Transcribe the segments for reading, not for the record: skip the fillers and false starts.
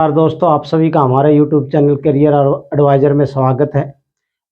नमस्कार दोस्तों, आप सभी का हमारे YouTube चैनल करियर एडवाइज़र में स्वागत है।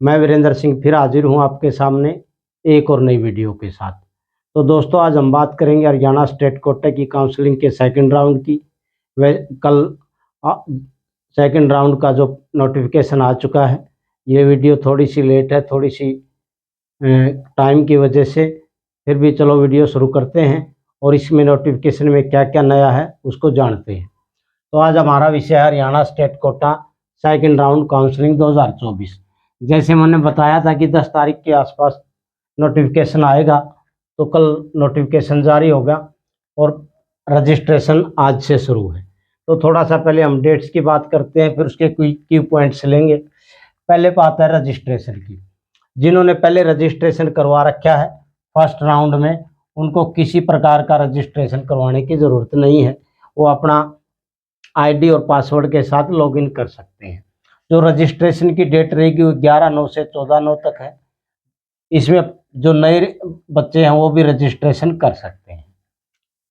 मैं वीरेंद्र सिंह फिर हाजिर हूं आपके सामने एक और नई वीडियो के साथ। तो दोस्तों, आज हम बात करेंगे हरियाणा स्टेट कोटे की काउंसलिंग के सेकंड राउंड की। वे कल सेकंड राउंड का जो नोटिफिकेशन आ चुका है। ये वीडियो थोड़ी सी लेट है, थोड़ी सी टाइम की वजह से, फिर भी चलो वीडियो शुरू करते हैं और इसमें नोटिफिकेशन में क्या क्या नया है उसको जानते हैं। तो आज हमारा विषय है Haryana state quota second round counselling 2024। जैसे मैंने बताया था कि 10 तारीख के आसपास नोटिफिकेशन आएगा, तो कल नोटिफिकेशन जारी होगा और रजिस्ट्रेशन आज से शुरू है। तो थोड़ा सा पहले हम डेट्स की बात करते हैं, फिर उसके की पॉइंट्स लेंगे। पहले बात है रजिस्ट्रेशन की। जिन्होंने पहले रजिस्ट्रेशन करवा रखा है फर्स्ट राउंड में, उनको किसी प्रकार का रजिस्ट्रेशन करवाने की ज़रूरत नहीं है। वो अपना आईडी और पासवर्ड के साथ लॉगिन कर सकते हैं। जो रजिस्ट्रेशन की डेट रहेगी वो 11/9 से 14/9 तक है। इसमें जो नए बच्चे हैं वो भी रजिस्ट्रेशन कर सकते हैं।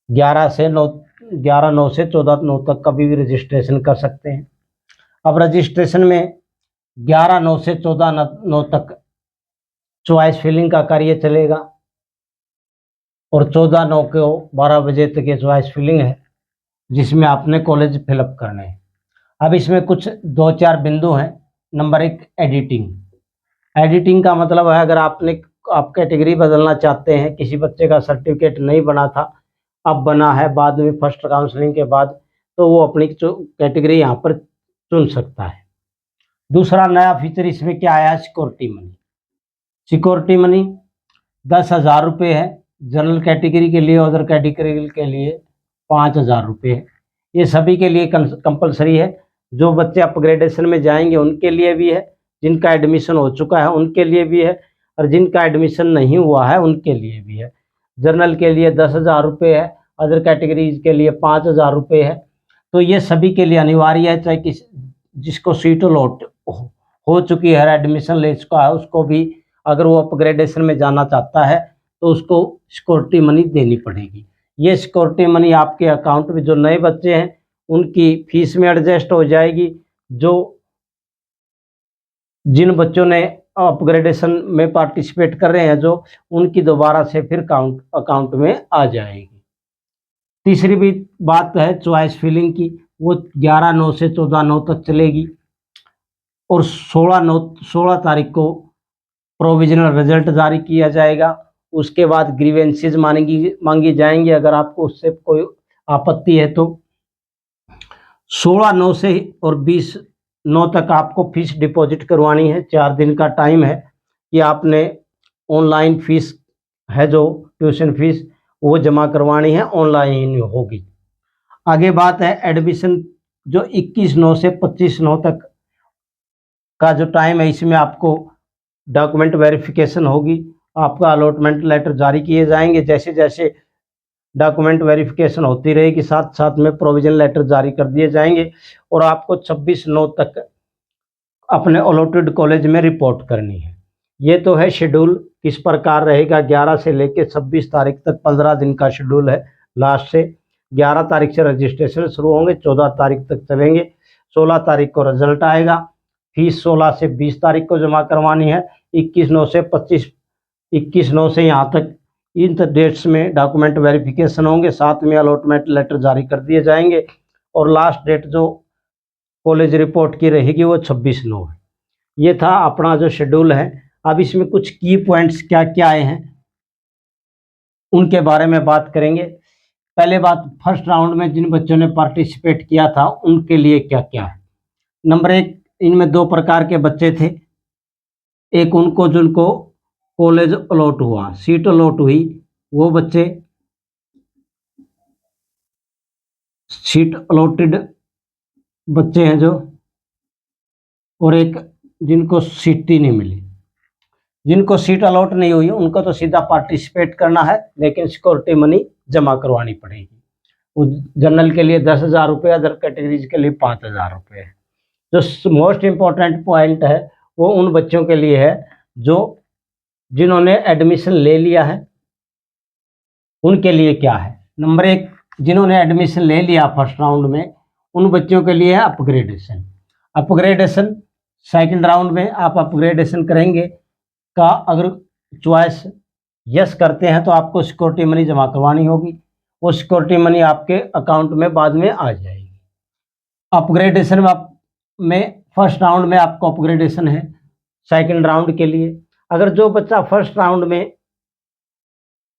11/9 से 14/9 तक कभी भी रजिस्ट्रेशन कर सकते हैं। अब रजिस्ट्रेशन में 11/9 से 14/9 तक चॉइस फिलिंग का कार्य चलेगा और 14/9 को 12 बजे तक ये चॉइस फिलिंग है, जिसमें आपने कॉलेज फिलअप करने हैं। अब इसमें कुछ 2-4 बिंदु हैं। Number 1, editing. एडिटिंग का मतलब है, अगर आप कैटेगरी बदलना चाहते हैं, किसी बच्चे का सर्टिफिकेट नहीं बना था, अब बना है बाद में फर्स्ट काउंसलिंग के बाद, तो वो अपनी कैटेगरी यहाँ पर चुन सकता है। दूसरा नया फीचर इसमें क्या आया है, सिक्योरिटी मनी। सिक्योरिटी मनी 10,000 रुपये है जनरल कैटेगरी के लिए, अदर कैटेगरी के लिए 5,000 रुपये है। ये सभी के लिए कंपलसरी है। जो बच्चे अपग्रेडेशन में जाएंगे उनके लिए भी है, जिनका एडमिशन हो चुका है उनके लिए भी है, और जिनका एडमिशन नहीं हुआ है उनके लिए भी है। जनरल के लिए 10,000 रुपये है, अदर कैटेगरीज के लिए 5,000 रुपये है। तो ये सभी के लिए अनिवार्य है, चाहे जिसको सीट अलॉट हो चुकी है, एडमिशन ले चुका है, उसको भी अगर वो अपग्रेडेशन में जाना चाहता है तो उसको सिक्योरिटी मनी देनी पड़ेगी। ये सिक्योरिटी मनी आपके अकाउंट में, जो नए बच्चे हैं उनकी फीस में एडजस्ट हो जाएगी। जिन बच्चों ने अपग्रेडेशन में पार्टिसिपेट कर रहे हैं, जो उनकी दोबारा से फिर अकाउंट में आ जाएगी। तीसरी भी बात है चॉइस फिलिंग की, वो 11/9 से 14/9 तक चलेगी और 16 तारीख को प्रोविजनल रिजल्ट जारी किया जाएगा। उसके बाद ग्रीवेंसेस मांगी जाएंगी, अगर आपको उससे कोई आपत्ति है तो। 16/9 से और 20/9 तक आपको फीस डिपॉजिट करवानी है। 4 दिन का टाइम है कि आपने ऑनलाइन फीस है, जो ट्यूशन फीस, वो जमा करवानी है, ऑनलाइन होगी। आगे बात है एडमिशन, जो 21/9 से 25/9 तक का जो टाइम है, इसमें आपको डॉक्यूमेंट वेरिफिकेशन होगी। आपका अलॉटमेंट लेटर जारी किए जाएंगे। जैसे जैसे डॉक्यूमेंट वेरिफिकेशन होती रहेगी, साथ साथ में प्रोविजनल लेटर जारी कर दिए जाएंगे और आपको 26/9 तक अपने अलॉटेड कॉलेज में रिपोर्ट करनी है। ये तो है शेड्यूल किस प्रकार रहेगा। 11 से लेकर 26 तारीख तक 15 दिन का शेड्यूल है। लास्ट से 11 तारीख से रजिस्ट्रेशन शुरू होंगे, 14 तारीख तक चलेंगे। 16 तारीख को रिजल्ट आएगा। फीस 16 से 20 तारीख को जमा करवानी है। 21/9 से यहाँ तक इन डेट्स में डॉक्यूमेंट वेरिफिकेशन होंगे, साथ में अलॉटमेंट लेटर जारी कर दिए जाएंगे और लास्ट डेट जो कॉलेज रिपोर्ट की रहेगी वो 26/9 है। ये था अपना जो शेड्यूल है। अब इसमें कुछ की पॉइंट्स क्या क्या आए हैं उनके बारे में बात करेंगे। पहले बात, फर्स्ट राउंड में जिन बच्चों ने पार्टिसिपेट किया था उनके लिए क्या क्या है। नंबर 1, इनमें 2 प्रकार के बच्चे थे। एक उनको जिनको कॉलेज अलॉट हुआ, सीट अलॉट हुई, वो बच्चे सीट अलॉटेड बच्चे हैं जो, और एक जिनको सीट ही नहीं मिली। जिनको सीट अलॉट नहीं हुई उनको तो सीधा पार्टिसिपेट करना है, लेकिन सिक्योरिटी मनी जमा करवानी पड़ेगी। वो जनरल के लिए 10,000 रुपये, अदर कैटेगरीज के लिए 5,000 रुपये है। जो मोस्ट इम्पॉर्टेंट पॉइंट है वो उन बच्चों के लिए है जिन्होंने एडमिशन ले लिया है। उनके लिए क्या है। नंबर 1, जिन्होंने एडमिशन ले लिया फर्स्ट राउंड में, उन बच्चों के लिए है अपग्रेडेशन। अपग्रेडेशन सेकंड राउंड में आप अपग्रेडेशन करेंगे का अगर चॉइस यस करते हैं तो आपको सिक्योरिटी मनी जमा करवानी होगी। वो सिक्योरिटी मनी आपके अकाउंट में बाद में आ जाएगी। अपग्रेडेशन में फर्स्ट राउंड में आपको अपग्रेडेशन है। सेकंड राउंड के लिए अगर जो बच्चा फर्स्ट राउंड में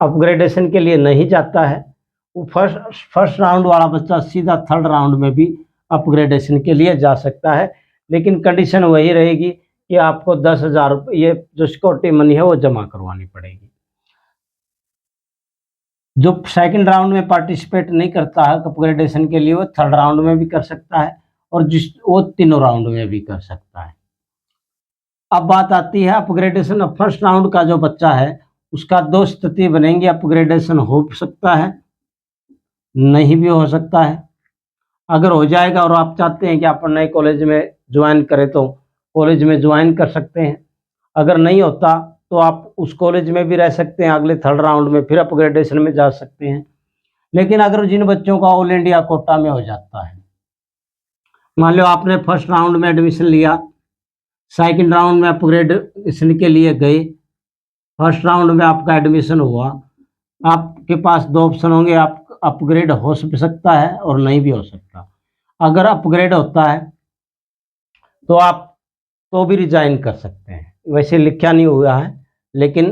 अपग्रेडेशन के लिए नहीं जाता है, वो फर्स्ट राउंड वाला बच्चा सीधा थर्ड राउंड में भी अपग्रेडेशन के लिए जा सकता है, लेकिन कंडीशन वही रहेगी कि आपको 10,000 रुपये ये जो सिक्योरिटी मनी है वो जमा करवानी पड़ेगी। जो सेकंड राउंड में पार्टिसिपेट नहीं करता है अपग्रेडेशन के लिए, वो थर्ड राउंड में भी कर सकता है और वो तीनों राउंड में भी कर सकता है। अब बात आती है अपग्रेडेशन। फर्स्ट राउंड का जो बच्चा है उसका दो स्थिति बनेंगी, अपग्रेडेशन हो सकता है, नहीं भी हो सकता है। अगर हो जाएगा और आप चाहते हैं कि आप नए कॉलेज में ज्वाइन करें तो कॉलेज में ज्वाइन कर सकते हैं। अगर नहीं होता तो आप उस कॉलेज में भी रह सकते हैं, अगले थर्ड राउंड में फिर अपग्रेडेशन में जा सकते हैं। लेकिन अगर जिन बच्चों का ऑल इंडिया कोटा में हो जाता है, मान लो आपने फर्स्ट राउंड में एडमिशन लिया, सेकंड राउंड में अपग्रेडेशन के लिए गए, फर्स्ट राउंड में आपका एडमिशन हुआ, आपके पास दो ऑप्शन होंगे, आप अपग्रेड हो सकता है और नहीं भी हो सकता। अगर अपग्रेड होता है तो आप तो भी रिजाइन कर सकते हैं। वैसे लिखा नहीं हुआ है लेकिन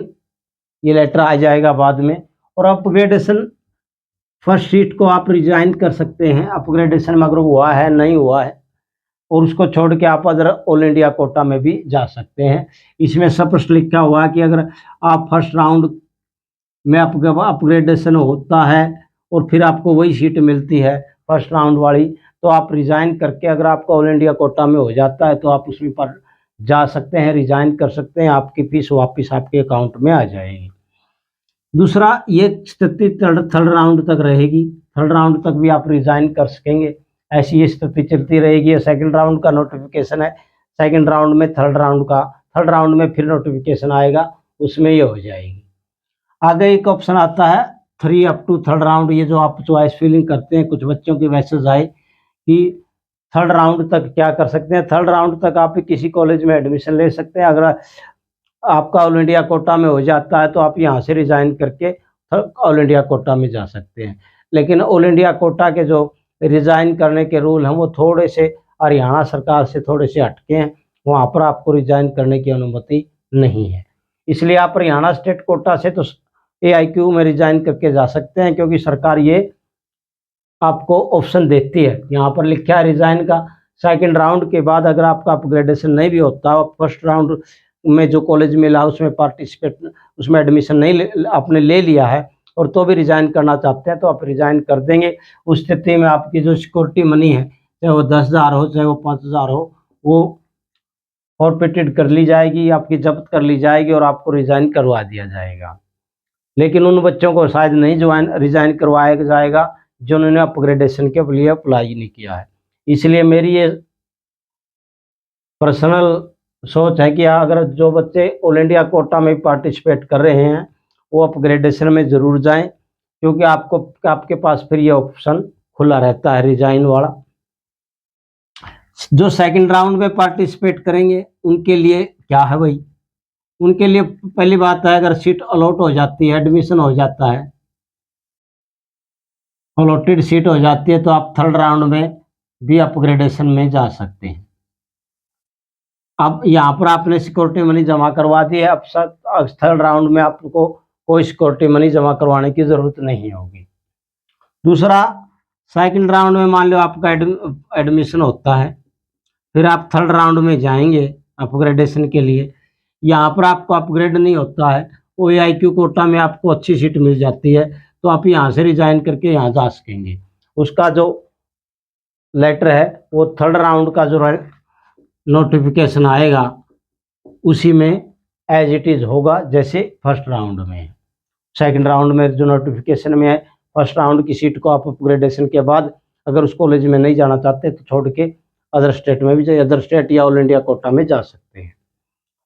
ये लेटर आ जाएगा बाद में। और अपग्रेडेशन फर्स्ट सीट को आप रिजाइन कर सकते हैं अपग्रेडेशन में अगर हुआ है, नहीं हुआ है, और उसको छोड़ के आप अदर ऑल इंडिया कोटा में भी जा सकते हैं। इसमें स्पष्ट लिखा हुआ है कि अगर आप फर्स्ट राउंड में अपग्रेडेशन होता है और फिर आपको वही सीट मिलती है फर्स्ट राउंड वाली, तो आप रिज़ाइन करके अगर आपका ऑल इंडिया कोटा में हो जाता है तो आप उसमें पर जा सकते हैं, रिज़ाइन कर सकते हैं, आपकी फीस वापस आपके अकाउंट में आ जाएगी। दूसरा, ये स्थिति थर्ड राउंड तक रहेगी, थर्ड राउंड तक भी आप रिज़ाइन कर सकेंगे, ऐसी ये स्थिति चलती रहेगी। सेकंड राउंड का नोटिफिकेशन है, सेकंड राउंड में थर्ड राउंड में फिर नोटिफिकेशन आएगा, उसमें ये हो जाएगी। आगे एक ऑप्शन आता है 3 अप टू थर्ड राउंड। ये जो आप चॉइस फिलिंग करते हैं, कुछ बच्चों के मैसेज आए कि थर्ड राउंड तक क्या कर सकते हैं। थर्ड राउंड तक आप किसी कॉलेज में एडमिशन ले सकते हैं। अगर आपका ऑल इंडिया कोटा में हो जाता है तो आप यहाँ से रिजाइन करके ऑल इंडिया कोटा में जा सकते हैं। लेकिन ऑल इंडिया कोटा के जो रिजाइन करने के रूल हैं वो थोड़े से हरियाणा सरकार से थोड़े से हटके हैं, वहाँ पर आपको रिजाइन करने की अनुमति नहीं है। इसलिए आप हरियाणा स्टेट कोटा से तो AIQ में रिजाइन करके जा सकते हैं, क्योंकि सरकार ये आपको ऑप्शन देती है। यहाँ पर लिखा है रिजाइन का। सेकंड राउंड के बाद अगर आपका अपग्रेडेशन नहीं भी होता, फर्स्ट राउंड में जो कॉलेज मिला उसमें पार्टिसिपेट उसमें एडमिशन नहीं आपने ले लिया है और तो भी रिजाइन करना चाहते हैं तो आप रिजाइन कर देंगे। उस स्थिति में आपकी जो सिक्योरिटी मनी है, चाहे वो 10,000 हो चाहे वो 5,000 हो, वो फॉरफिटेड कर ली जाएगी, आपकी जब्त कर ली जाएगी और आपको रिजाइन करवा दिया जाएगा। लेकिन उन बच्चों को शायद नहीं रिजाइन करवाया जाएगा जिन्होंने अपग्रेडेशन के लिए अप्लाई नहीं किया है। इसलिए मेरी ये पर्सनल सोच है कि अगर जो बच्चे ऑल इंडिया कोटा में पार्टिसिपेट कर रहे हैं वो अपग्रेडेशन में ज़रूर जाएं, क्योंकि आपके पास फिर ये ऑप्शन खुला रहता है रिजाइन वाला। जो सेकंड राउंड में पार्टिसिपेट करेंगे उनके लिए क्या है भाई, उनके लिए पहली बात है, अगर सीट अलॉट हो जाती है, एडमिशन हो जाता है, अलॉटेड सीट हो जाती है, तो आप थर्ड राउंड में भी अपग्रेडेशन में जा सकते हैं। अब यहाँ पर आपने सिक्योरिटी मनी जमा करवा दी है, अब थर्ड राउंड में आपको कोई सिक्योरिटी मनी जमा करवाने की ज़रूरत नहीं होगी। दूसरा, सेकंड राउंड में मान लो आपका एडमिशन होता है, फिर आप थर्ड राउंड में जाएंगे अपग्रेडेशन के लिए, यहाँ पर आपको अपग्रेड नहीं होता है, वो AIQ कोटा में आपको अच्छी सीट मिल जाती है, तो आप यहाँ से रिजाइन करके यहाँ जा सकेंगे। उसका जो लेटर है वो थर्ड राउंड का जो नोटिफिकेशन आएगा उसी में एज इट इज़ होगा जैसे फर्स्ट राउंड में है। सेकंड राउंड में जो नोटिफिकेशन में है, फर्स्ट राउंड की सीट को आप अपग्रेडेशन के बाद अगर उस कॉलेज में नहीं जाना चाहते तो छोड़ के अदर स्टेट में भी जाइए, अदर स्टेट या ऑल इंडिया कोटा में जा सकते हैं।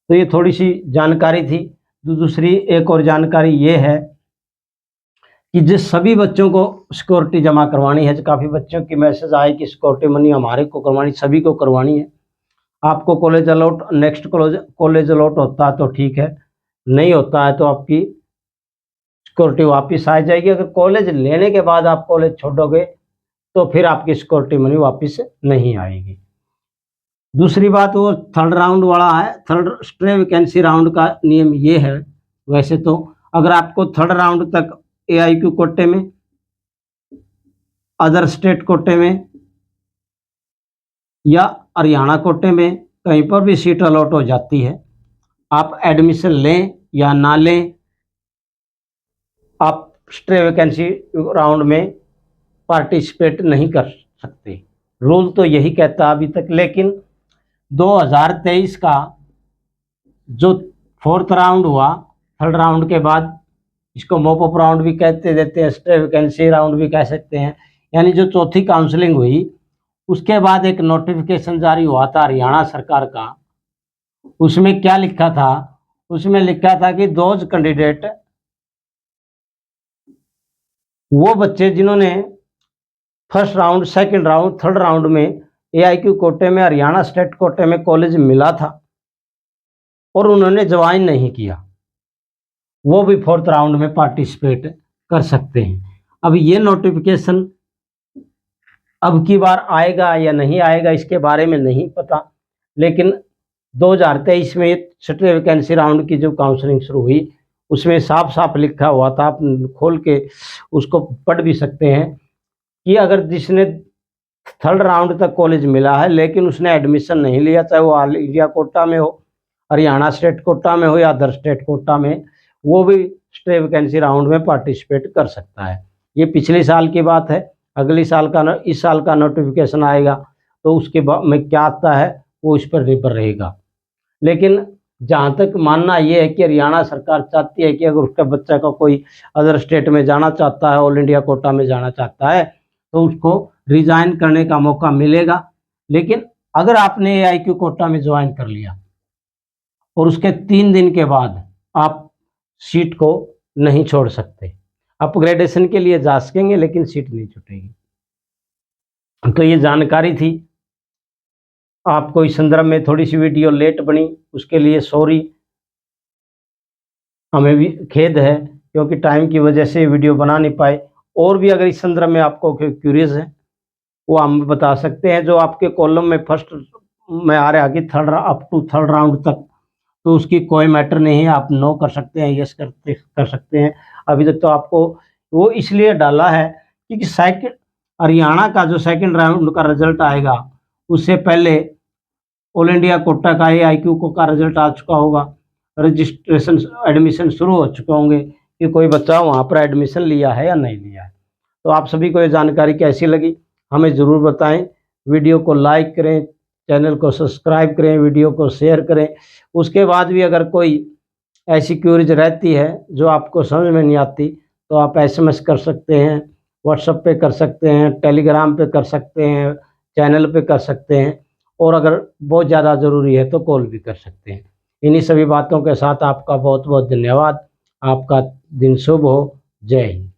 तो ये थोड़ी सी जानकारी थी। दूसरी एक और जानकारी ये है कि जिस सभी बच्चों को सिक्योरिटी जमा करवानी है, काफ़ी बच्चों की मैसेज आए कि सिक्योरिटी मनी हमारे को करवानी, सभी को करवानी है। आपको college allot, next college allot होता है तो ठीक है, नहीं होता है तो आपकी सिक्योरिटी वापस आ जाएगी। अगर कॉलेज लेने के बाद आप कॉलेज छोड़ोगे तो फिर आपकी सिक्योरिटी मनी वापस नहीं आएगी। दूसरी बात वो थर्ड राउंड वाला है। थर्ड स्ट्रे वैकेंसी राउंड का नियम ये है, वैसे तो अगर आपको थर्ड राउंड तक AIQ कोटे में, अदर स्टेट कोटे में या हरियाणा कोटे में कहीं पर भी सीट अलॉट हो जाती है, आप एडमिशन लें या ना लें, आप स्ट्रे वैकेंसी राउंड में पार्टिसिपेट नहीं कर सकते। रूल तो यही कहता अभी तक। लेकिन 2023 का जो फोर्थ राउंड हुआ, थर्ड राउंड के बाद, इसको मॉप अप राउंड भी कहते देते हैं, स्टे वैकेंसी राउंड भी कह सकते हैं, यानी जो चौथी काउंसलिंग हुई उसके बाद एक नोटिफिकेशन जारी हुआ था हरियाणा सरकार का। उसमें क्या लिखा था? उसमें लिखा था कि दोज कैंडिडेट, वो बच्चे जिन्होंने first round, second round, third round में AIQ कोटे में, हरियाणा स्टेट कोटे में कॉलेज मिला था और उन्होंने ज्वाइन नहीं किया, वो भी फोर्थ राउंड में पार्टिसिपेट कर सकते हैं। अब ये नोटिफिकेशन अब की बार आएगा या नहीं आएगा इसके बारे में नहीं पता, लेकिन 2023 में स्टे वैकेंसी राउंड की जो काउंसलिंग शुरू हुई उसमें साफ साफ लिखा हुआ था, आप खोल के उसको पढ़ भी सकते हैं, कि अगर जिसने थर्ड राउंड तक कॉलेज मिला है लेकिन उसने एडमिशन नहीं लिया, चाहे वो ऑल इंडिया कोटा में हो, हरियाणा स्टेट कोटा में हो या अदर स्टेट कोटा में, वो भी स्टे वैकेंसी राउंड में पार्टिसिपेट कर सकता है। ये पिछले साल की बात है। अगली साल का, इस साल का नोटिफिकेशन आएगा तो उसके बाद में क्या आता है वो इस पर निर्भर रहेगा। लेकिन जहाँ तक मानना ये है कि हरियाणा सरकार चाहती है कि अगर उसका बच्चा का कोई अदर स्टेट में जाना चाहता है, ऑल इंडिया कोटा में जाना चाहता है, तो उसको रिजाइन करने का मौका मिलेगा। लेकिन अगर आपने AIQ कोटा में ज्वाइन कर लिया और उसके 3 दिन के बाद आप सीट को नहीं छोड़ सकते, अपग्रेडेशन के लिए जा सकेंगे लेकिन सीट नहीं छूटेगी। तो ये जानकारी थी। आपको इस संदर्भ में थोड़ी सी वीडियो लेट बनी, उसके लिए सॉरी, हमें भी खेद है क्योंकि टाइम की वजह से वीडियो बना नहीं पाए। और भी अगर इस संदर्भ में आपको क्यूरियस है वो हम बता सकते हैं। जो आपके कॉलम में फर्स्ट में आ रहा है कि third up to third round तक, तो उसकी कोई मैटर नहीं है, आप नो कर सकते हैं, यस कर सकते हैं। अभी तक तो आपको वो इसलिए डाला है क्योंकि सेकंड हरियाणा का जो सेकंड राउंड का रिजल्ट आएगा उससे पहले ऑल इंडिया कोटा का AIQ को का रिजल्ट आ चुका होगा, रजिस्ट्रेशन एडमिशन शुरू हो चुके होंगे कि कोई बच्चा वहाँ पर एडमिशन लिया है या नहीं लिया है। तो आप सभी को ये जानकारी कैसी लगी हमें ज़रूर बताएं। वीडियो को लाइक करें, चैनल को सब्सक्राइब करें, वीडियो को शेयर करें। उसके बाद भी अगर कोई ऐसी क्यूरीज रहती है जो आपको समझ में नहीं आती तो आप SMS कर सकते हैं, व्हाट्सएप पे कर सकते हैं, टेलीग्राम पे कर सकते हैं, चैनल पे कर सकते हैं, और अगर बहुत ज़्यादा ज़रूरी है तो कॉल भी कर सकते हैं। इन्हीं सभी बातों के साथ आपका बहुत बहुत धन्यवाद। आपका दिन शुभ हो। जय हिंद।